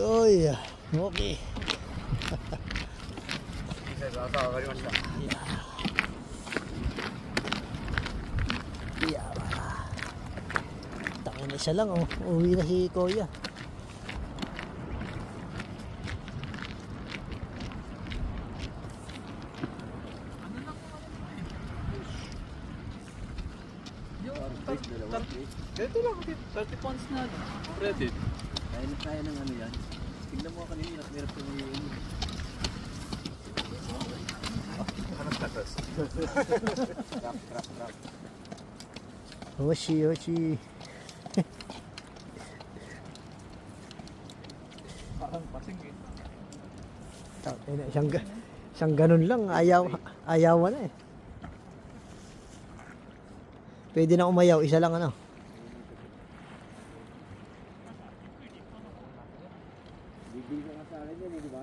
Oy, okay. Yeah. Tangin na siya lang, oh. Uwi na si Kuya. Ganito lang, 30 pounds na credit. Kaya ng ano yan. Tignan mo kanina, hirap ko ngayon. Drop. Hoshi. Parang pasing eh. Siyang ganun lang, ayawan na eh. Pwede na umayaw, isa lang ano. Bibili ka nga sa akin yan, di ba?